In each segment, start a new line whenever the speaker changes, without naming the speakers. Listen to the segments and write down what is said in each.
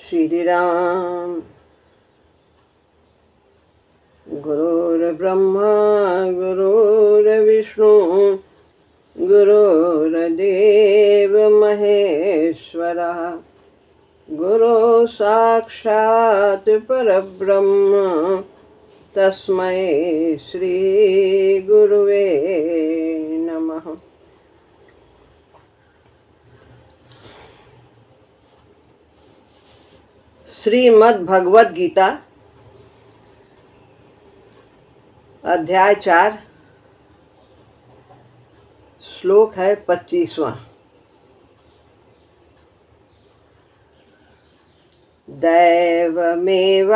श्री राम। गुरुर्ब्रह्मा गुरुर्विष्णु गुरुर्देव महेश्वरः गुरु साक्षात् परब्रह्म तस्मै श्री गुरुवे नमः। श्रीमद् भगवद गीता अध्याय 4 श्लोक है 25वां। दैवमेवापरे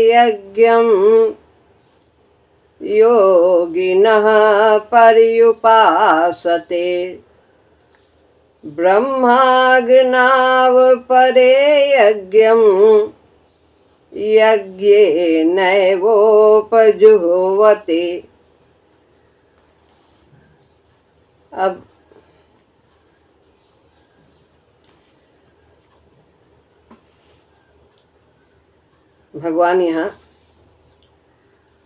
यज्ञं योगिनः पर्युपासते ब्रह्माग्नावपरे यज्ञं यज्ञेनैवोपजुह्वते। अब भगवान यहाँ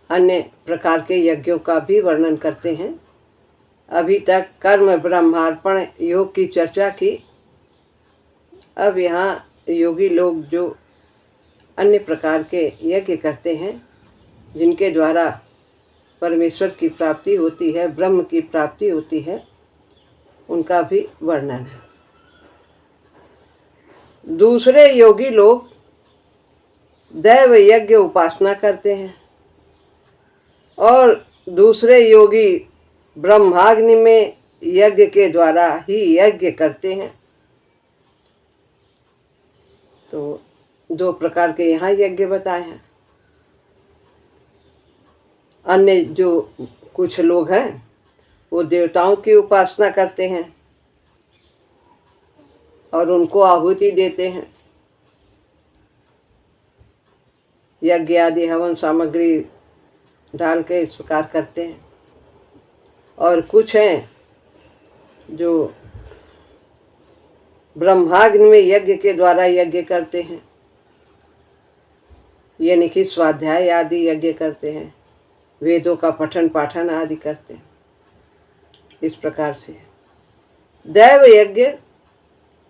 अन्य प्रकार के यज्ञों का भी वर्णन करते हैं। अभी तक कर्म ब्रह्मार्पण योग की चर्चा की। अब यहाँ योगी लोग जो अन्य प्रकार के यज्ञ करते हैं जिनके द्वारा परमेश्वर की प्राप्ति होती है, ब्रह्म की प्राप्ति होती है, उनका भी वर्णन है। दूसरे योगी लोग दैव यज्ञ उपासना करते हैं और दूसरे योगी ब्रह्माग्नि में यज्ञ के द्वारा ही यज्ञ करते हैं। तो दो प्रकार के यहाँ यज्ञ बताए हैं। अन्य जो कुछ लोग हैं वो देवताओं की उपासना करते हैं और उनको आहुति देते हैं, यज्ञ आदि हवन सामग्री डाल के इस प्रकार करते हैं। और कुछ हैं जो ब्रह्माग्नि में यज्ञ के द्वारा यज्ञ करते हैं, यानी कि स्वाध्याय आदि यज्ञ करते हैं, वेदों का पठन पाठन आदि करते हैं। इस प्रकार से दैव यज्ञ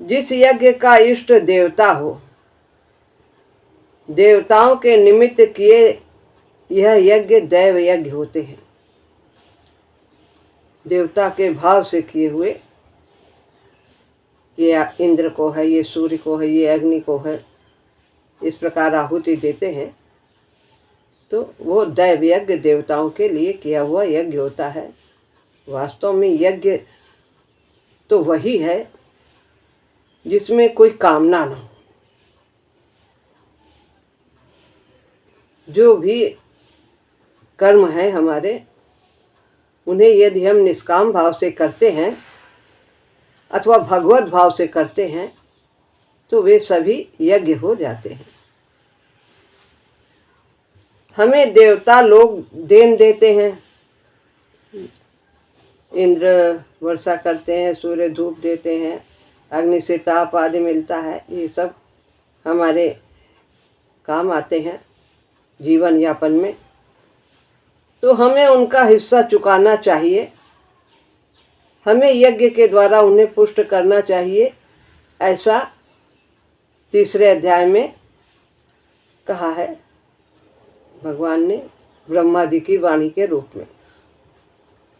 जिस यज्ञ का इष्ट देवता हो, देवताओं के निमित्त किए यह यज्ञ दैव यज्ञ होते हैं। देवता के भाव से किए हुए, ये इंद्र को है, ये सूर्य को है, ये अग्नि को है, इस प्रकार आहुति देते हैं तो वो दैव यज्ञ देवताओं के लिए किया हुआ यज्ञ होता है। वास्तव में यज्ञ तो वही है जिसमें कोई कामना न हो। जो भी कर्म है हमारे, उन्हें यदि हम निष्काम भाव से करते हैं अथवा भगवत भाव से करते हैं तो वे सभी यज्ञ हो जाते हैं। हमें देवता लोग देन देते हैं, इंद्र वर्षा करते हैं, सूर्य धूप देते हैं, अग्नि से ताप आदि मिलता है। ये सब हमारे काम आते हैं जीवन यापन में, तो हमें उनका हिस्सा चुकाना चाहिए। हमें यज्ञ के द्वारा उन्हें पुष्ट करना चाहिए। ऐसा तीसरे अध्याय में कहा है भगवान ने ब्रह्मा जी की वाणी के रूप में।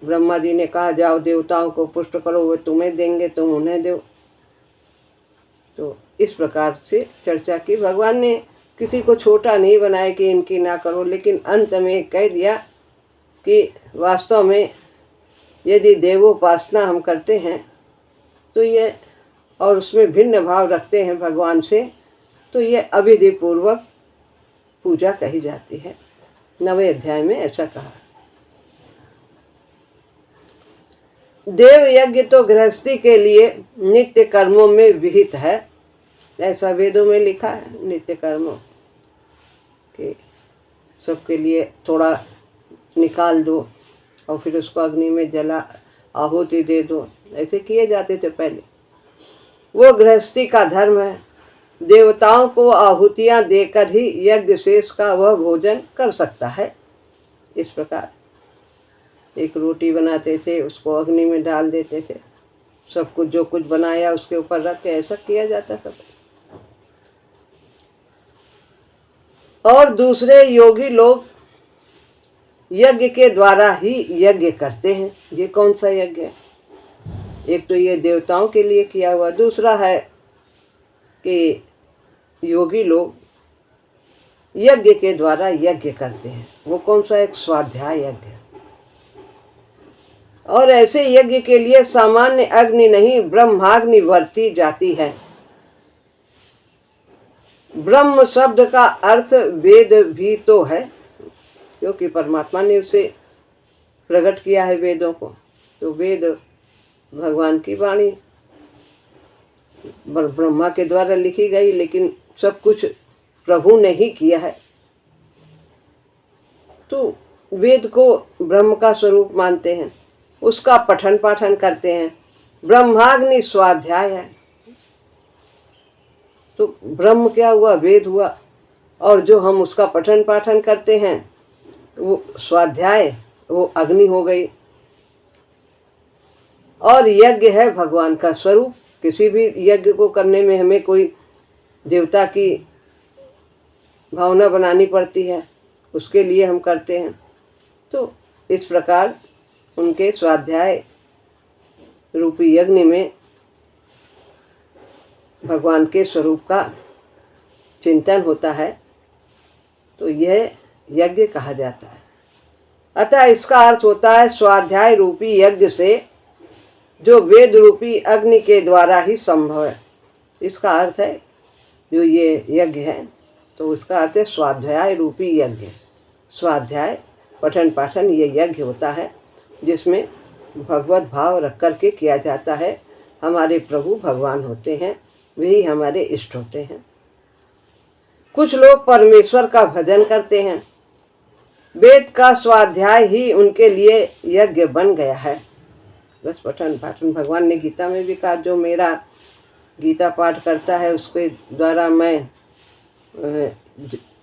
ब्रह्मा जी ने कहा जाओ देवताओं को पुष्ट करो, वे तुम्हें देंगे, तुम उन्हें दो। तो इस प्रकार से चर्चा की। भगवान ने किसी को छोटा नहीं बनाया कि इनकी ना करो, लेकिन अंत में कह दिया कि वास्तव में यदि देवोपासना हम करते हैं तो ये, और उसमें भिन्न भाव रखते हैं भगवान से, तो ये अविधि पूर्वक पूजा कही जाती है। 9वें अध्याय में ऐसा कहा। देव यज्ञ तो गृहस्थी के लिए नित्य कर्मों में विहित है, ऐसा वेदों में लिखा है। नित्य कर्मों के सबके लिए थोड़ा निकाल दो और फिर उसको अग्नि में जला आहुति दे दो, ऐसे किए जाते थे पहले। वो गृहस्थी का धर्म है। देवताओं को आहुतियाँ देकर ही यज्ञ शेष का वह भोजन कर सकता है। इस प्रकार एक रोटी बनाते थे, उसको अग्नि में डाल देते थे, सब कुछ जो कुछ बनाया उसके ऊपर रख के ऐसा किया जाता था। और दूसरे योगी लोग यज्ञ के द्वारा ही यज्ञ करते हैं। ये कौन सा यज्ञ है? एक तो ये देवताओं के लिए किया हुआ, दूसरा है कि योगी लोग यज्ञ के द्वारा यज्ञ करते हैं। वो कौन सा? एक स्वाध्याय यज्ञ। और ऐसे यज्ञ के लिए सामान्य अग्नि नहीं, ब्रह्माग्नि बरती जाती है। ब्रह्म शब्द का अर्थ वेद भी तो है, क्योंकि परमात्मा ने उसे प्रकट किया है वेदों को। तो वेद भगवान की वाणी ब्रह्मा के द्वारा लिखी गई, लेकिन सब कुछ प्रभु ने ही किया है। तो वेद को ब्रह्म का स्वरूप मानते हैं, उसका पठन पाठन करते हैं। ब्रह्माग्नि स्वाध्याय है। तो ब्रह्म क्या हुआ? वेद हुआ। और जो हम उसका पठन पाठन करते हैं वो स्वाध्याय, वो अग्नि हो गई। और यज्ञ है भगवान का स्वरूप। किसी भी यज्ञ को करने में हमें कोई देवता की भावना बनानी पड़ती है, उसके लिए हम करते हैं। तो इस प्रकार उनके स्वाध्याय रूपी यज्ञ में भगवान के स्वरूप का चिंतन होता है, तो यह यज्ञ कहा जाता है। अतः इसका अर्थ होता है स्वाध्याय रूपी यज्ञ से जो वेद रूपी अग्नि के द्वारा ही संभव है। इसका अर्थ है जो ये यज्ञ है, तो उसका अर्थ है स्वाध्याय रूपी यज्ञ। स्वाध्याय पठन पाठन ये यज्ञ होता है जिसमें भगवत भाव रख कर के किया जाता है। हमारे प्रभु भगवान होते हैं, वही हमारे इष्ट होते हैं। कुछ लोग परमेश्वर का भजन करते हैं, वेद का स्वाध्याय ही उनके लिए यज्ञ बन गया है। बस पठन पाठन, भगवान ने गीता में भी कहा जो मेरा गीता पाठ करता है उसके द्वारा मैं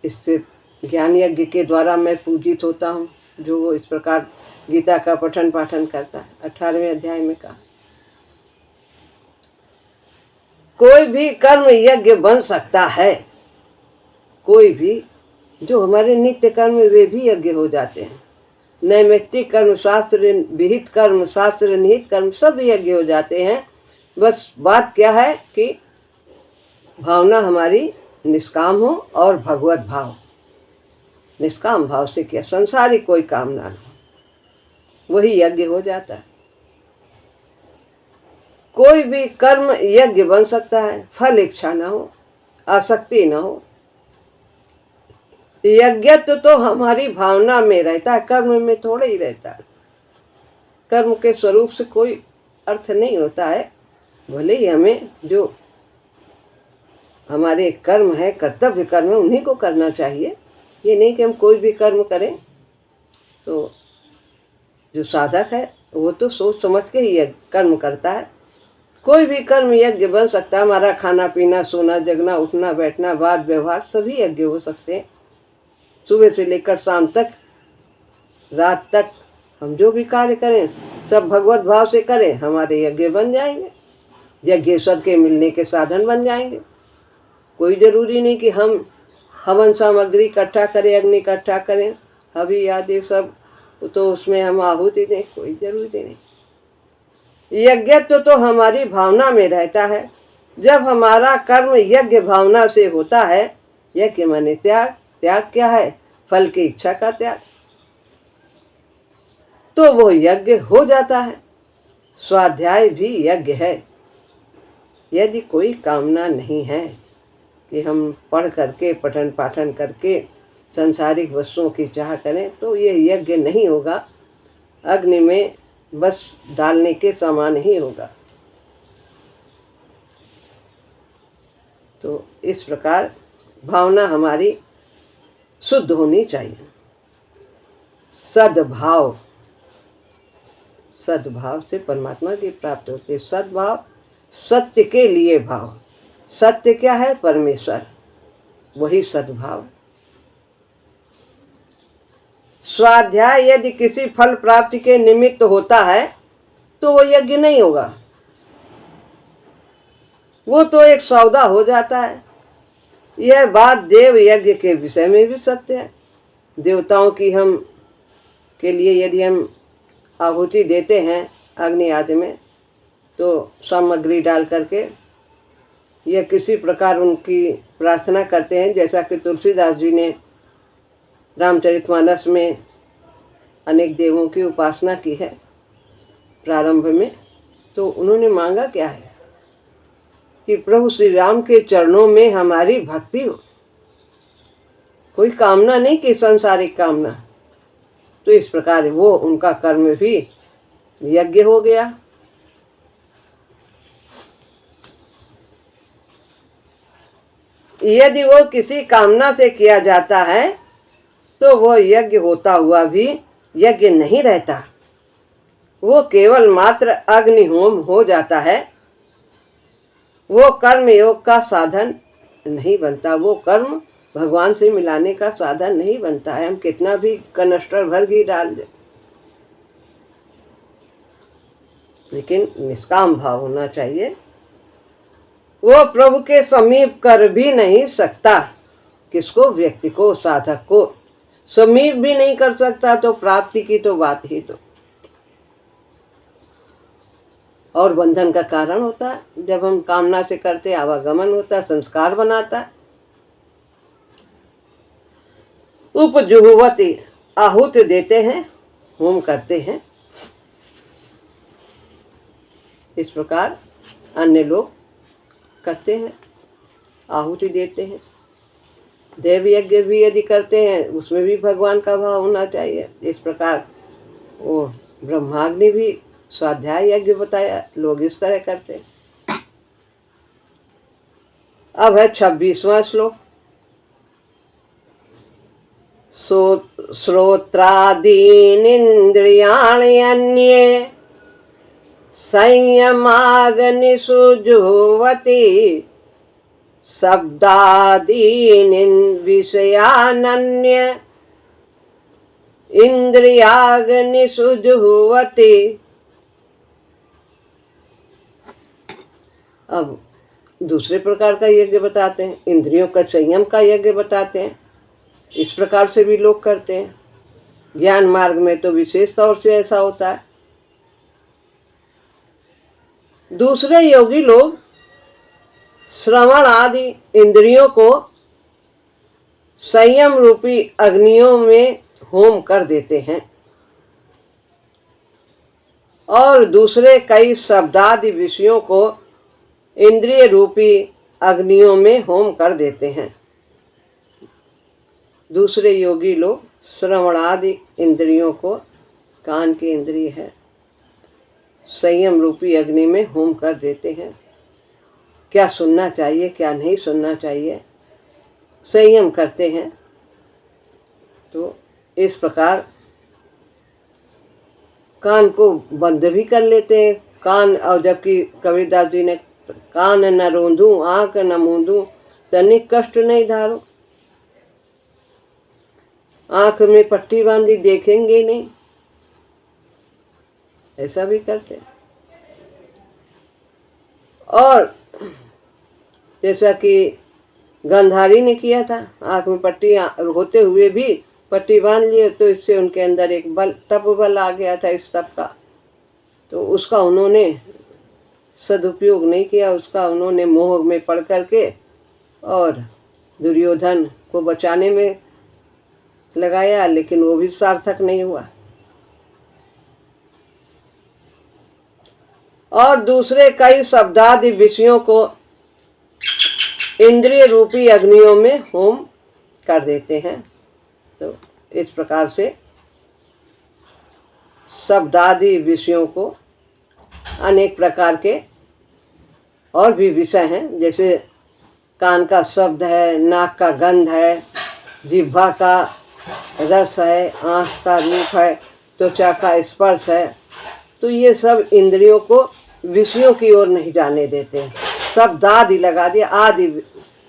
इससे ज्ञान यज्ञ के द्वारा मैं पूजित होता हूँ। जो वो इस प्रकार गीता का पठन पाठन करता है। 18वें अध्याय में कहा कोई भी कर्म यज्ञ बन सकता है। कोई भी जो हमारे नित्य कर्म वे भी यज्ञ हो जाते हैं। नैमित्तिक कर्म, शास्त्र विहित कर्म, शास्त्र निहित कर्म सब यज्ञ हो जाते हैं। बस बात क्या है कि भावना हमारी निष्काम हो और भगवत भाव। निष्काम भाव से क्या, संसारिक कोई कामना न हो, वही यज्ञ हो जाता है। कोई भी कर्म यज्ञ बन सकता है, फल इच्छा न हो, आसक्ति न हो। यज्ञत्व तो हमारी भावना में रहता है, कर्म में थोड़ा ही रहता है। कर्म के स्वरूप से कोई अर्थ नहीं होता है। भले ही हमें जो हमारे कर्म है, कर्तव्य कर्म है, उन्हीं को करना चाहिए। ये नहीं कि हम कोई भी कर्म करें। तो जो साधक है वो तो सोच समझ के ही कर्म करता है। कोई भी कर्म यज्ञ बन सकता है। हमारा खाना पीना, सोना जगना, उठना बैठना, बात व्यवहार सभी यज्ञ हो सकते हैं। सुबह से लेकर शाम तक, रात तक हम जो भी कार्य करें सब भगवत भाव से करें, हमारे यज्ञ बन जाएंगे। यज्ञेश्वर के मिलने के साधन बन जाएंगे। कोई ज़रूरी नहीं कि हम हवन सामग्री इकट्ठा करें, अग्नि इकट्ठा करें, हवी आदि सब तो उसमें हम आहुति दें, कोई ज़रूरी नहीं। यज्ञत्व तो हमारी भावना में रहता है। जब हमारा कर्म यज्ञ भावना से होता है, यज्ञ माने त्याग। त्याग क्या है? फल की इच्छा का त्याग। तो वो यज्ञ हो जाता है। स्वाध्याय भी यज्ञ है। यदि कोई कामना नहीं है कि हम पढ़ करके, पठन पाठन करके संसारिक वस्तुओं की चाह करें, तो ये यज्ञ नहीं होगा। अग्नि में बस डालने के समान ही होगा। तो इस प्रकार भावना हमारी शुद्ध होनी चाहिए। सद्भाव, सद्भाव से परमात्मा की प्राप्ति होती है। सद्भाव, सत्य के लिए भाव। सत्य क्या है? परमेश्वर, वही सद्भाव। स्वाध्याय यदि किसी फल प्राप्ति के निमित्त होता है तो वो यज्ञ नहीं होगा, वो तो एक सौदा हो जाता है। यह बात देव यज्ञ के विषय में भी सत्य है। देवताओं की हम के लिए यदि हम आहुति देते हैं अग्नि आदि में, तो सामग्री डाल करके या किसी प्रकार उनकी प्रार्थना करते हैं, जैसा कि तुलसीदास जी ने रामचरितमानस में अनेक देवों की उपासना की है प्रारंभ में। तो उन्होंने मांगा क्या है कि प्रभु श्री राम के चरणों में हमारी भक्ति हो, कोई कामना नहीं कि सांसारिक कामना। तो इस प्रकार वो उनका कर्म भी यज्ञ हो गया। यदि वो किसी कामना से किया जाता है तो वो यज्ञ होता हुआ भी यज्ञ नहीं रहता, वो केवल मात्र अग्निहोम हो जाता है। वो कर्म योग का साधन नहीं बनता, वो कर्म भगवान से मिलाने का साधन नहीं बनता है। हम कितना भी कनस्टर भर घी डाल दें, लेकिन निष्काम भाव होना चाहिए। वो प्रभु के समीप कर भी नहीं सकता। किसको? व्यक्ति को, साधक को समीप भी नहीं कर सकता, तो प्राप्ति की तो बात ही तो। और बंधन का कारण होता है। जब हम कामना से करते, आवागमन होता है, संस्कार बनाता है। उपजुहुवती, आहुति देते हैं, होम करते हैं। इस प्रकार अन्य लोग करते हैं, आहुति देते हैं। देव यज्ञ भी यदि करते हैं, उसमें भी भगवान का भाव होना चाहिए। इस प्रकार वो ब्रह्माग्नि भी स्वाध्याय यज्ञ बताया, लोग इस तरह करते हैं। अब है 26वां श्लोक। श्रोत्रादीनिन्द्रियाणि अन्ये संयमाग्निषु जुह्वति शब्दादीनिन् विषयानन्य इंद्रियाग्निषु जुह्वति। अब दूसरे प्रकार का यज्ञ बताते हैं, इंद्रियों का संयम का यज्ञ बताते हैं। इस प्रकार से भी लोग करते हैं। ज्ञान मार्ग में तो विशेष तौर से ऐसा होता है। दूसरे योगी लोग श्रवण आदि इंद्रियों को संयम रूपी अग्नियों में होम कर देते हैं और दूसरे कई शब्दादि विषयों को इंद्रिय रूपी अग्नियों में होम कर देते हैं। दूसरे योगी लोग श्रवणादि इंद्रियों को, कान की इंद्रिय है, संयम रूपी अग्नि में होम कर देते हैं। क्या सुनना चाहिए, क्या नहीं सुनना चाहिए, संयम करते हैं। तो इस प्रकार कान को बंद भी कर लेते हैं। कान, और जबकि कबीरदास जी ने कान न रोंदूं, आँख न मूंदूं, तनिक कष्ट नहीं धारूं। आँख में पट्टी बांधी, देखेंगे नहीं, ऐसा भी करते। और जैसा कि गंधारी ने किया था, आँख में पट्टी होते हुए भी पट्टी बांध लिए, तो इससे उनके अंदर एक बल, तप बल आ गया था इस तप का। तो उसका उन्होंने सदुपयोग नहीं किया, उसका उन्होंने मोह में पड़ करके और दुर्योधन को बचाने में लगाया, लेकिन वो भी सार्थक नहीं हुआ। और दूसरे कई शब्दादि विषयों को इंद्रिय रूपी अग्नियों में होम कर देते हैं। तो इस प्रकार से शब्दादि विषयों को अनेक प्रकार के और भी विषय हैं, जैसे कान का शब्द है, नाक का गंध है, जिह्वा का रस है, आँख का रूप है, त्वचा का स्पर्श है। तो ये सब इंद्रियों को विषयों की ओर नहीं जाने देते हैं। सब दाद ही लगा दिया आदि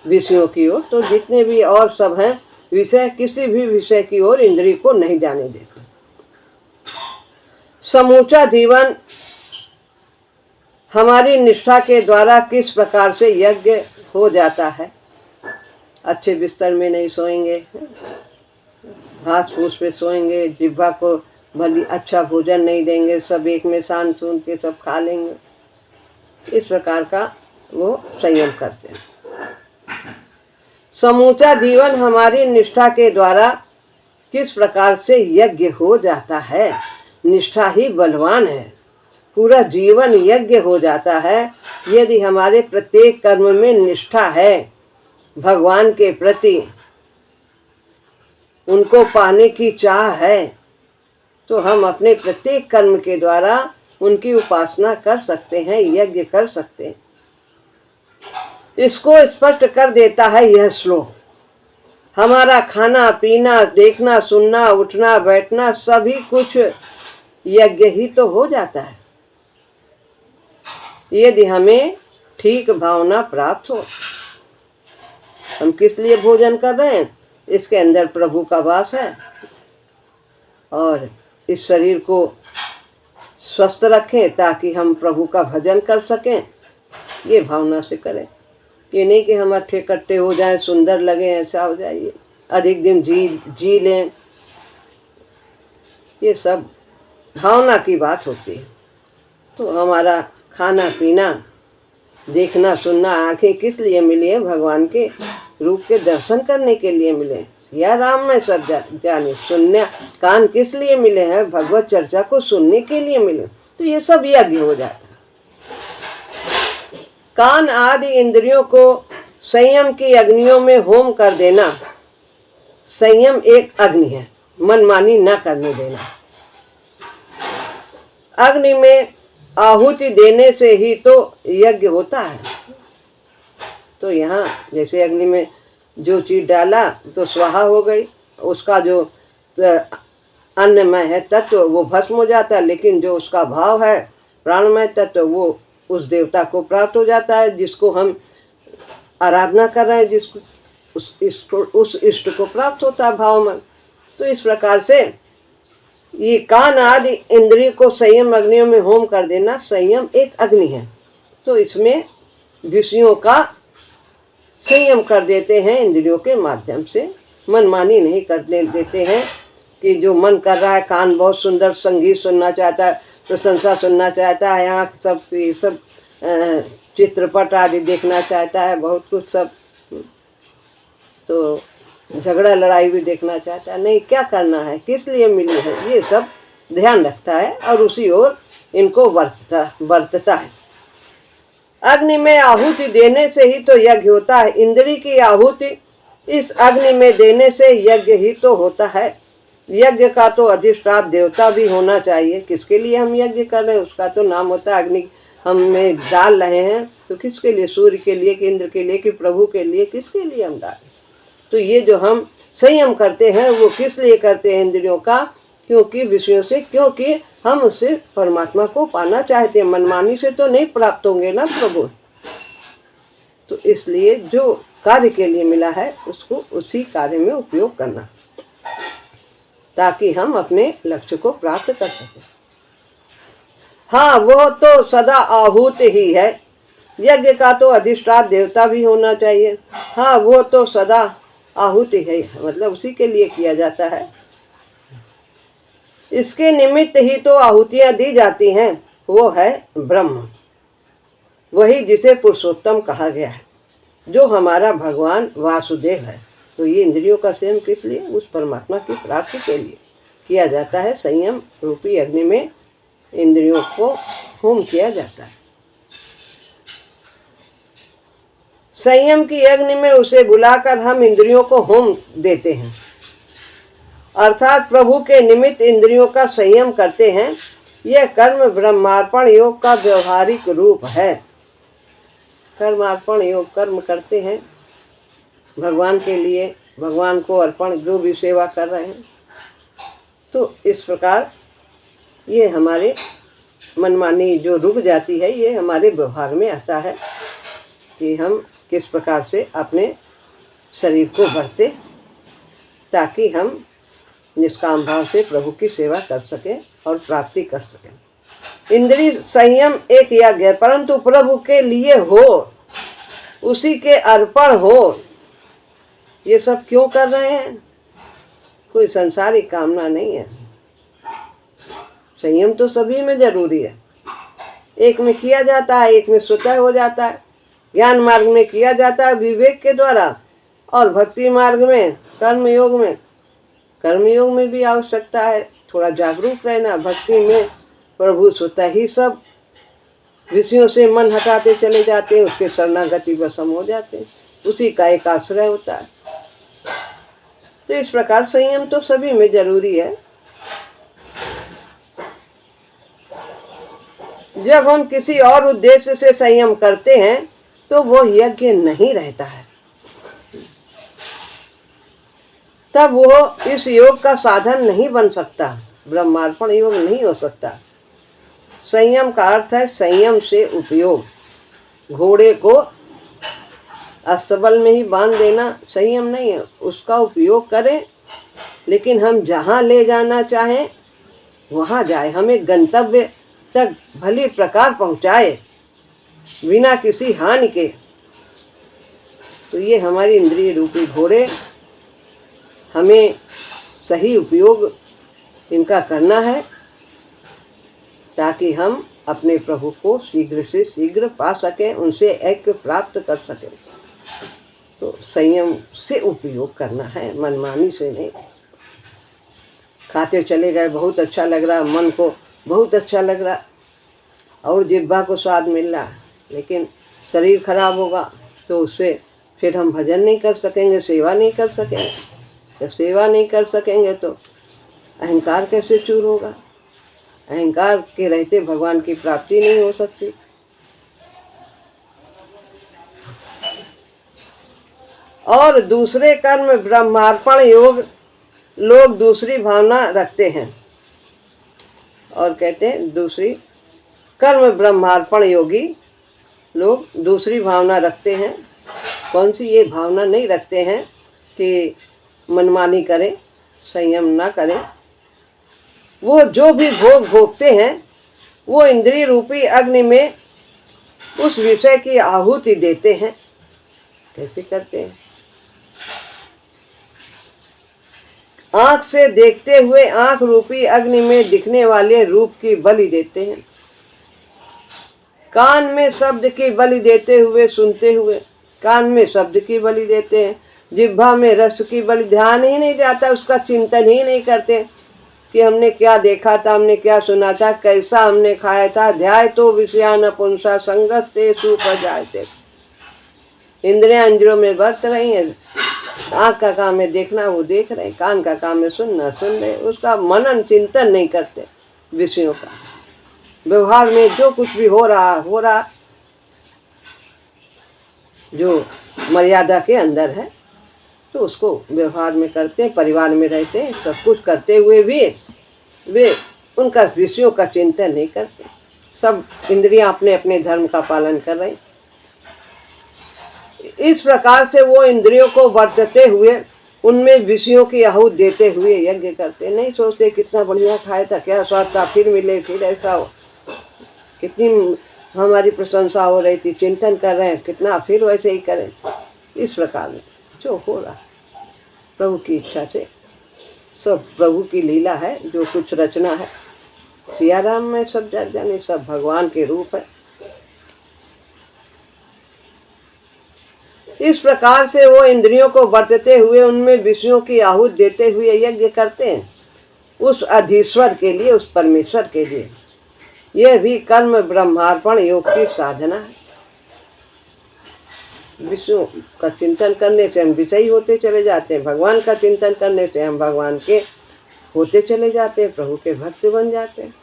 विषयों की ओर। तो जितने भी और सब हैं विषय, किसी भी विषय की ओर इंद्रिय को नहीं जाने देते। समूचा जीवन हमारी निष्ठा के द्वारा किस प्रकार से यज्ञ हो जाता है। अच्छे बिस्तर में नहीं सोएंगे, घास फूस पे सोएंगे, जिह्वा को भली अच्छा भोजन नहीं देंगे, सब एक में सान सून के सब खा लेंगे, इस प्रकार का वो संयम करते हैं। समूचा जीवन हमारी निष्ठा के द्वारा किस प्रकार से यज्ञ हो जाता है। निष्ठा ही बलवान है, पूरा जीवन यज्ञ हो जाता है यदि हमारे प्रत्येक कर्म में निष्ठा है, भगवान के प्रति उनको पाने की चाह है, तो हम अपने प्रत्येक कर्म के द्वारा उनकी उपासना कर सकते हैं, यज्ञ कर सकते हैं। इसको स्पष्ट कर देता है यह श्लोक। हमारा खाना पीना, देखना सुनना, उठना बैठना सभी कुछ यज्ञ ही तो हो जाता है यदि हमें ठीक भावना प्राप्त हो। हम किस लिए भोजन कर रहे हैं, इसके अंदर प्रभु का वास है और इस शरीर को स्वस्थ रखें ताकि हम प्रभु का भजन कर सकें, ये भावना से करें। ये नहीं कि हम अट्ठे कट्टे हो जाएं, सुंदर लगे, ऐसा हो जाइए, अधिक दिन जी लें, ये सब भावना की बात होती है। तो हमारा खाना पीना, देखना सुनना, आंखें किस लिए मिली है, भगवान के रूप के दर्शन करने के लिए मिले। सिया राम में सब जाने, सुनने कान किस लिए मिले हैं, भगवत चर्चा को सुनने के लिए मिले। तो ये सब यज्ञ हो जाता है। कान आदि इंद्रियों को संयम की अग्नियों में होम कर देना। संयम एक अग्नि है, मनमानी न करने देना। अग्नि में आहुति देने से ही तो यज्ञ होता है। तो यहाँ जैसे अग्नि में जो चीज डाला तो स्वाहा हो गई, उसका जो अन्नमय है तत्व वो भस्म हो जाता है, लेकिन जो उसका भाव है प्राणमय तत्व वो उस देवता को प्राप्त हो जाता है जिसको हम आराधना कर रहे हैं, जिसको उस इष्ट को प्राप्त होता है भाव में। तो इस प्रकार से ये कान आदि इंद्रिय को संयम अग्नियों में होम कर देना। संयम एक अग्नि है, तो इसमें विषयों का संयम कर देते हैं इंद्रियों के माध्यम से। मनमानी नहीं करने देते हैं कि जो मन कर रहा है, कान बहुत सुंदर संगीत सुनना चाहता है, प्रशंसा सुनना चाहता है, आँख सब चित्रपट आदि देखना चाहता है, बहुत कुछ सब, तो झगड़ा लड़ाई भी देखना चाहता है। नहीं, क्या करना है, किस लिए मिली है, ये सब ध्यान रखता है और उसी ओर इनको बरतता है। अग्नि में आहुति देने से ही तो यज्ञ होता है। इंद्री की आहुति इस अग्नि में देने से यज्ञ ही तो होता है। यज्ञ का तो अधिष्ठाता देवता भी होना चाहिए। किसके लिए हम यज्ञ कर रहे हैं, उसका तो नाम होता है। अग्नि हम में डाल रहे हैं तो किसके लिए, सूर्य के लिए कि इंद्र के लिए कि प्रभु के लिए, किसके लिए हम डालें। तो ये जो हम संयम करते हैं वो किस लिए करते हैं, इंद्रियों का, क्योंकि विषयों से, क्योंकि हम उससे परमात्मा को पाना चाहते हैं। मनमानी से तो नहीं प्राप्त होंगे ना प्रभु। तो इसलिए जो कार्य के लिए मिला है उसको उसी कार्य में उपयोग करना, ताकि हम अपने लक्ष्य को प्राप्त कर सकें। हाँ, वो तो सदा आहूत ही है। यज्ञ का तो अधिष्ठाता देवता भी होना चाहिए। हाँ, वो तो सदा आहुति है, मतलब उसी के लिए किया जाता है। इसके निमित्त ही तो आहुतियाँ दी जाती हैं। वो है ब्रह्म, वही जिसे पुरुषोत्तम कहा गया है, जो हमारा भगवान वासुदेव है। तो ये इंद्रियों का संयम किस लिए, उस परमात्मा की प्राप्ति के लिए किया जाता है। संयम रूपी अग्नि में इंद्रियों को होम किया जाता है। संयम की अग्नि में उसे बुलाकर हम इंद्रियों को होम देते हैं, अर्थात प्रभु के निमित्त इंद्रियों का संयम करते हैं। यह कर्म ब्रह्मार्पण योग का व्यवहारिक रूप है। कर्मार्पण योग, कर्म करते हैं भगवान के लिए, भगवान को अर्पण, जो भी सेवा कर रहे हैं। तो इस प्रकार ये हमारे मनमानी जो रुक जाती है, ये हमारे व्यवहार में आता है। कि हम किस प्रकार से अपने शरीर को बढ़ते, ताकि हम निष्काम भाव से प्रभु की सेवा कर सकें और प्राप्ति कर सकें। इंद्रिय संयम एक यज्ञ है, परंतु प्रभु के लिए हो, उसी के अर्पण हो। ये सब क्यों कर रहे हैं? कोई संसारिक कामना नहीं है। संयम तो सभी में जरूरी है। एक में किया जाता है, एक में स्वतः हो जाता है। ज्ञान मार्ग में किया जाता है विवेक के द्वारा, और भक्ति मार्ग में, कर्मयोग में भी आवश्यकता है थोड़ा जागरूक रहना। भक्ति में प्रभु स्वतः ही सब विषयों से मन हटाते चले जाते हैं, उसके शरणागति वशम हो जाते हैं, उसी का एक आश्रय होता है। तो इस प्रकार संयम तो सभी में जरूरी है। जब हम किसी और उद्देश्य से संयम करते हैं तो वो यज्ञ नहीं रहता है, तब वो इस योग का साधन नहीं बन सकता, ब्रह्मार्पण योग नहीं हो सकता। संयम का अर्थ है संयम से उपयोग। घोड़े को अस्तबल में ही बांध देना संयम नहीं है, उसका उपयोग करें, लेकिन हम जहाँ ले जाना चाहें वहाँ जाए, हमें गंतव्य तक भली प्रकार पहुँचाए बिना किसी हानि के। तो ये हमारी इंद्रिय रूपी घोड़े, हमें सही उपयोग इनका करना है, ताकि हम अपने प्रभु को शीघ्र से शीघ्र पा सकें, उनसे ऐक्य प्राप्त कर सकें। तो संयम से उपयोग करना है, मनमानी से नहीं। खाते चले गए, बहुत अच्छा लग रहा, मन को बहुत अच्छा लग रहा और जिह्वा को स्वाद मिल रहा, लेकिन शरीर खराब होगा तो उससे फिर हम भजन नहीं कर सकेंगे, सेवा नहीं कर सकेंगे। जब सेवा नहीं कर सकेंगे तो अहंकार कैसे चूर होगा? अहंकार के रहते भगवान की प्राप्ति नहीं हो सकती। और दूसरे कर्म ब्रह्मार्पण योग लोग दूसरी भावना रखते हैं, और कहते हैं दूसरी कर्म ब्रह्मार्पण योगी लोग दूसरी भावना रखते हैं। कौन सी? ये भावना नहीं रखते हैं कि मनमानी करें, संयम ना करें। वो जो भी भोग भोगते हैं वो इंद्रिय रूपी अग्नि में उस विषय की आहुति देते हैं। कैसे करते हैं? आँख से देखते हुए आँख रूपी अग्नि में दिखने वाले रूप की बलि देते हैं। कान में शब्द की बलि देते हुए, सुनते हुए कान में शब्द की बलि देते हैं। जिह्वा में रस की बलि, ध्यान ही नहीं जाता, उसका चिंतन ही नहीं करते कि हमने क्या देखा था, हमने क्या सुना था, कैसा हमने खाया था। ध्याय तो विषयान पुंसा संगत ते सुपजायते। इंद्रियां इंद्रियों में बरत रही हैं। आँख का काम है देखना, वो देख रहे, कान का काम है सुनना, सुन रहे, उसका मनन चिंतन नहीं करते विषयों का। व्यवहार में जो कुछ भी हो रहा जो मर्यादा के अंदर है तो उसको व्यवहार में करते हैं। परिवार में रहते हैं, सब कुछ करते हुए भी वे उनका विषयों का चिंतन नहीं करते। सब इंद्रियां अपने अपने धर्म का पालन कर रही। इस प्रकार से वो इंद्रियों को वर्तते हुए उनमें विषयों की आहुति देते हुए यज्ञ करते। नहीं सोचते कितना बढ़िया खाया था, क्या स्वाद था, फिर मिले, फिर ऐसा हो, कितनी हमारी प्रशंसा हो रही थी, चिंतन कर रहे हैं कितना, फिर वैसे ही करें। इस प्रकार में जो हो रहा प्रभु की इच्छा से, सब प्रभु की लीला है। जो कुछ रचना है सिया राम में सब जग जाने, सब भगवान के रूप है। इस प्रकार से वो इंद्रियों को बरतते हुए उनमें विषयों की आहुति देते हुए यज्ञ करते हैं उस अधीश्वर के लिए, उस परमेश्वर के लिए। यह भी कर्म ब्रह्मार्पण योग की साधना है। विषयों का चिंतन करने से हम विषयी होते चले जाते हैं, भगवान का चिंतन करने से हम भगवान के होते चले जाते हैं, प्रभु के भक्त बन जाते हैं।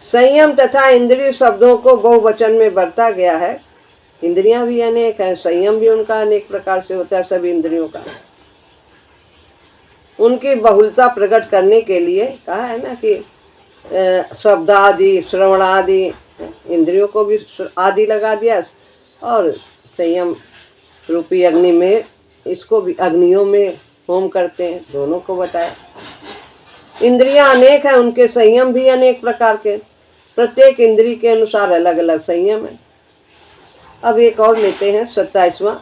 संयम तथा इंद्रिय शब्दों को बहुवचन में बरता गया है। इंद्रियां भी अनेक हैं, संयम भी उनका अनेक प्रकार से होता है। सभी इंद्रियों का उनकी बहुलता प्रकट करने के लिए कहा है ना कि शब्द आदि, श्रवण आदि, इंद्रियों को भी आदि लगा दिया, और संयम रूपी अग्नि में, इसको भी अग्नियों में होम करते हैं, दोनों को बताया। इंद्रियां अनेक हैं, उनके संयम भी अनेक प्रकार के, प्रत्येक इंद्री के अनुसार अलग अलग संयम है। अब एक और लेते हैं 27वां।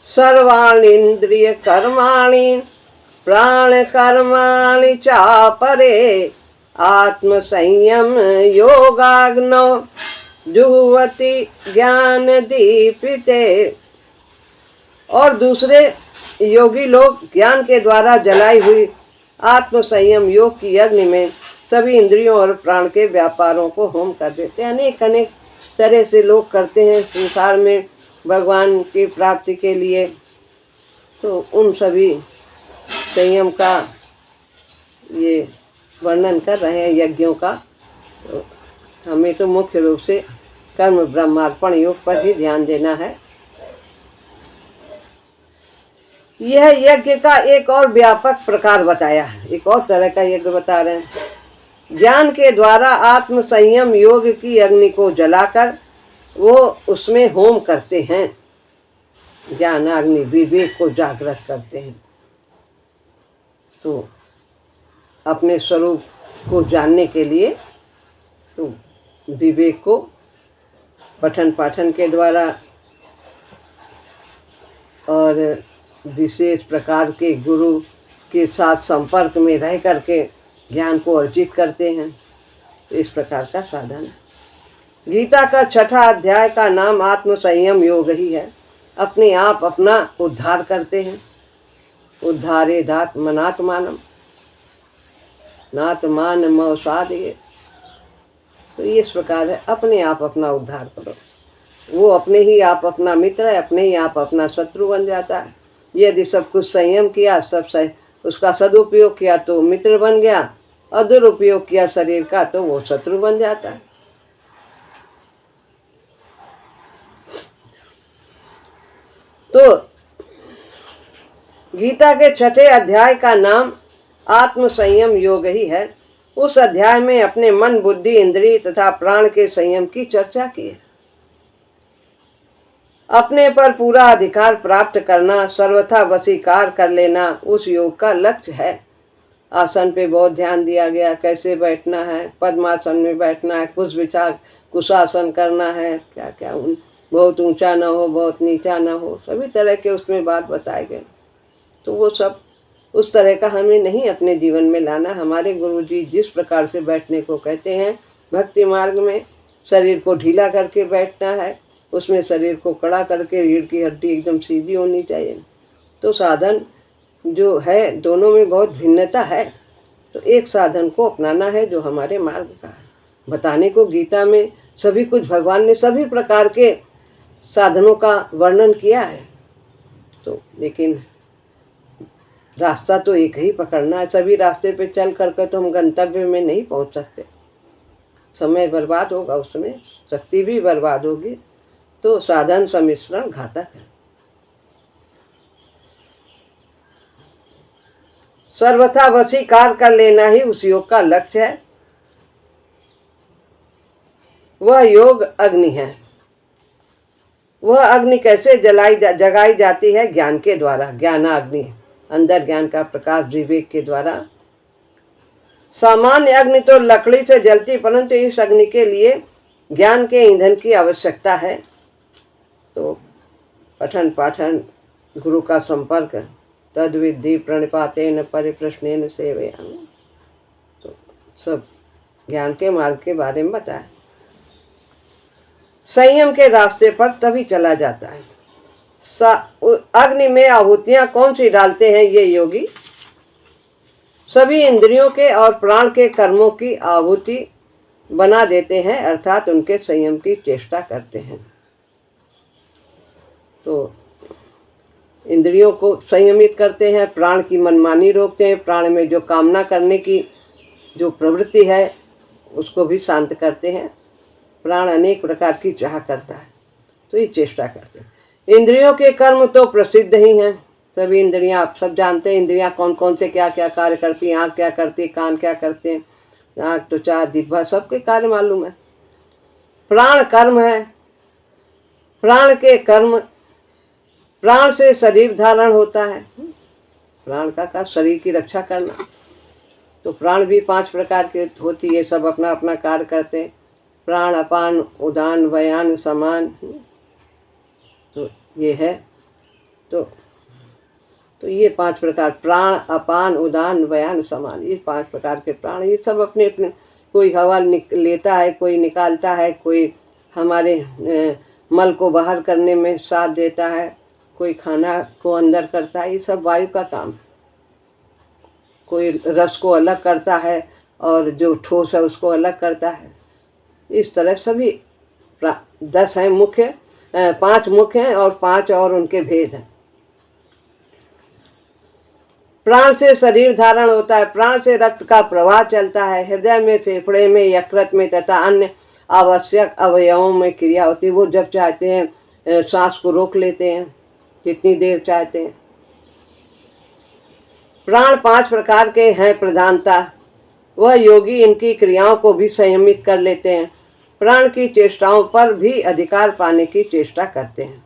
सर्वाणि इंद्रिय कर्माणि प्राण कर्माणि चापरे आत्म संयम योगाग्नो जुह्वति ज्ञान दीपिते। और दूसरे योगी लोग ज्ञान के द्वारा जलाई हुई आत्म संयम योग की अग्नि में सभी इंद्रियों और प्राण के व्यापारों को होम कर देते हैं। अनेक अनेक तरह से लोग करते हैं संसार में भगवान की प्राप्ति के लिए, तो उन सभी संयम का ये वर्णन कर रहे हैं यज्ञों का। तो हमें तो मुख्य रूप से कर्म ब्रह्मार्पण योग पर ही ध्यान देना है। यह यज्ञ का एक और व्यापक प्रकार बताया है, एक और तरह का यज्ञ बता रहे हैं। ज्ञान के द्वारा आत्म संयम योग की अग्नि को जलाकर वो उसमें होम करते हैं। ज्ञान अग्नि विवेक को जागृत करते हैं, तो अपने स्वरूप को जानने के लिए तो विवेक को पठन पाठन के द्वारा और विशेष प्रकार के गुरु के साथ संपर्क में रह करके ज्ञान को अर्जित करते हैं। इस प्रकार का साधन है। गीता का 6ठा अध्याय का नाम आत्म संयम योग ही है। अपने आप अपना उद्धार करते हैं। उद्धारे धात मनात्मानम नात्मान अवसादे। तो इस प्रकार है, अपने आप अपना उद्धार करो। वो अपने ही आप अपना मित्र है, अपने ही आप अपना शत्रु बन जाता है। यदि सब कुछ संयम किया, सब सही, उसका सदुपयोग किया तो मित्र बन गया, और दुरुपयोग किया शरीर का तो वो शत्रु बन जाता है। तो गीता के 6ठे अध्याय का नाम आत्म संयम योग ही है। उस अध्याय में अपने मन बुद्धि इंद्रिय तथा प्राण के संयम की चर्चा की है। अपने पर पूरा अधिकार प्राप्त करना, सर्वथा वशीकार कर लेना उस योग का लक्ष्य है। आसन पे बहुत ध्यान दिया गया, कैसे बैठना है, पद्मासन में बैठना है, कुशासन करना है, क्या क्या, बहुत ऊंचा न हो बहुत नीचा न हो, सभी तरह के उसमें बात बताए गए। तो वो सब उस तरह का हमें नहीं अपने जीवन में लाना। हमारे गुरुजी जिस प्रकार से बैठने को कहते हैं भक्ति मार्ग में, शरीर को ढीला करके बैठना है, उसमें शरीर को कड़ा करके रीढ़ की हड्डी एकदम सीधी होनी चाहिए। तो साधन जो है दोनों में बहुत भिन्नता है। तो एक साधन को अपनाना है जो हमारे मार्ग का है। बताने को गीता में सभी कुछ भगवान ने सभी प्रकार के साधनों का वर्णन किया है। तो लेकिन रास्ता तो एक ही पकड़ना है। सभी रास्ते पे चल करके तो हम गंतव्य में नहीं पहुंच सकते। समय बर्बाद होगा, उसमें शक्ति भी बर्बाद होगी। तो साधन सम्मिश्रण घातक है। सर्वथा वशीकार कर लेना ही उस योग का लक्ष्य है। वह योग अग्नि है। वह अग्नि कैसे जगाई जाती है? ज्ञान के द्वारा। ज्ञानाग्नि, अंदर ज्ञान का प्रकाश विवेक के द्वारा। सामान्य अग्नि तो लकड़ी से जलती, परंतु इस अग्नि के लिए ज्ञान के ईंधन की आवश्यकता है। तो पठन पाठन, गुरु का संपर्क, तद्विधि प्रणिपातेन परिप्रश्नेन सेवयामि। तो सब ज्ञान के मार्ग के बारे में बताया। संयम के रास्ते पर तभी चला जाता है। अग्नि में आहुतियां कौन सी डालते हैं ये योगी? सभी इंद्रियों के और प्राण के कर्मों की आहुति बना देते हैं, अर्थात उनके संयम की चेष्टा करते हैं। तो इंद्रियों को संयमित करते हैं, प्राण की मनमानी रोकते हैं, प्राण में जो कामना करने की जो प्रवृत्ति है उसको भी शांत करते हैं। प्राण अनेक प्रकार की चाह करता है, तो ये चेष्टा करते हैं। इंद्रियों के कर्म तो प्रसिद्ध ही हैं। सभी इंद्रियां, आप सब जानते हैं इंद्रियां कौन कौन से क्या क्या कार्य करती हैं। आँख क्या करती है, कान क्या करते हैं, आँख त्वचा जिह्वा, सबके कार्य मालूम है। प्राण कर्म है, प्राण के कर्म, प्राण से शरीर धारण होता है। प्राण का शरीर की रक्षा करना। तो प्राण भी 5 प्रकार के होती है, सब अपना अपना कार्य करते हैं। प्राण, अपान, उदान, व्यान, समान। तो ये है। तो ये 5 प्रकार, प्राण, अपान, उदान, व्यान, समान, ये 5 प्रकार के प्राण। ये सब अपने अपने, कोई हवा लेता है, कोई निकालता है, कोई हमारे मल को बाहर करने में साथ देता है, कोई खाना को अंदर करता है। ये सब वायु का काम है। कोई रस को अलग करता है और जो ठोस है उसको अलग करता है। इस तरह सभी 10 हैं मुख्य, 5 मुख्य हैं और 5 और उनके भेद हैं। प्राण से शरीर धारण होता है। प्राण से रक्त का प्रवाह चलता है। हृदय में, फेफड़े में, यकृत में तथा अन्य आवश्यक अवयवों में क्रिया होती है। वो जब चाहते हैं सांस को रोक लेते हैं, कितनी देर चाहते हैं। प्राण 5 प्रकार के हैं प्रधानता। वह योगी इनकी क्रियाओं को भी संयमित कर लेते हैं। प्राण की चेष्टाओं पर भी अधिकार पाने की चेष्टा करते हैं।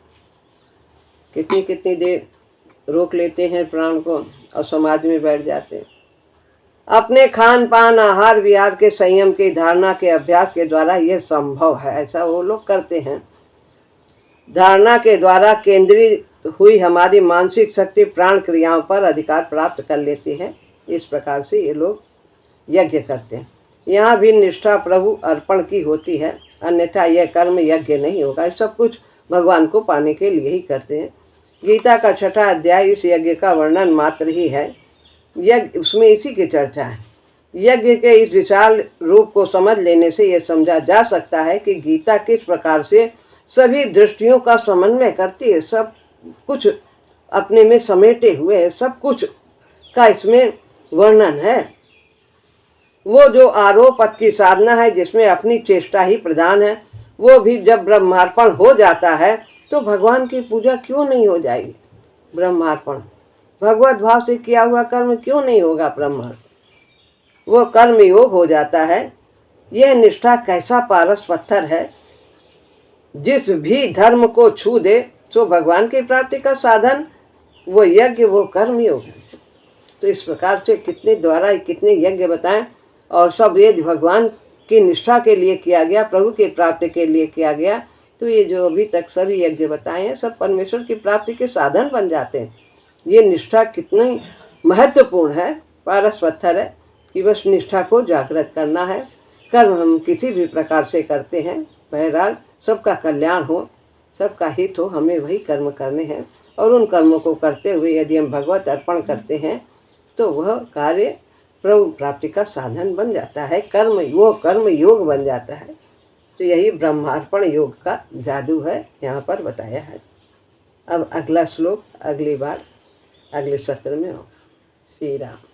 कितनी कितनी देर रोक लेते हैं प्राण को और समाधि में बैठ जाते हैं। अपने खान पान, आहार विहार के संयम की धारणा के अभ्यास के द्वारा यह संभव है। ऐसा वो लोग करते हैं। धारणा के द्वारा केंद्रित हुई हमारी मानसिक शक्ति प्राण क्रियाओं पर अधिकार प्राप्त कर लेती है। इस प्रकार से ये लोग यज्ञ करते हैं। यहाँ भी निष्ठा प्रभु अर्पण की होती है, अन्यथा यह कर्म यज्ञ नहीं होगा। सब कुछ भगवान को पाने के लिए ही करते हैं। गीता का 6वां अध्याय इस यज्ञ का वर्णन मात्र ही है। यज्ञ, उसमें इसी की चर्चा है। यज्ञ के इस विशाल रूप को समझ लेने से यह समझा जा सकता है कि गीता किस प्रकार से सभी दृष्टियों का समन्वय करती है। सब कुछ अपने में समेटे हुए है, सब कुछ का इसमें वर्णन है। वो जो आरोपत की साधना है, जिसमें अपनी चेष्टा ही प्रधान है, वो भी जब ब्रह्मार्पण हो जाता है तो भगवान की पूजा क्यों नहीं हो जाएगी। ब्रह्मार्पण, भगवत भाव से किया हुआ कर्म क्यों नहीं होगा ब्रह्मार्पण। वो कर्म योग हो जाता है। यह निष्ठा कैसा पारस पत्थर है, जिस भी धर्म को छू दे तो भगवान की प्राप्ति का साधन वो यज्ञ, वो कर्म योग है। तो इस प्रकार से कितने यज्ञ बताएं, और सब ये भगवान की निष्ठा के लिए किया गया, प्रभु की प्राप्ति के लिए किया गया। तो ये जो अभी तक सभी यज्ञ बताए हैं, सब परमेश्वर की प्राप्ति के साधन बन जाते हैं। ये निष्ठा कितनी महत्वपूर्ण है, पारस पत्थर है कि बस निष्ठा को जागृत करना है। कर्म हम किसी भी प्रकार से करते हैं, बहरहाल सबका कल्याण हो, सबका हित हो, हमें वही कर्म करने हैं। और उन कर्मों को करते हुए यदि हम भगवत अर्पण करते हैं तो वह कार्य प्रभु प्राप्ति का साधन बन जाता है। कर्म योग बन जाता है। तो यही ब्रह्मार्पण योग का जादू है, यहाँ पर बताया है। अब अगला श्लोक अगली बार अगले सत्र में होगा। श्री राम।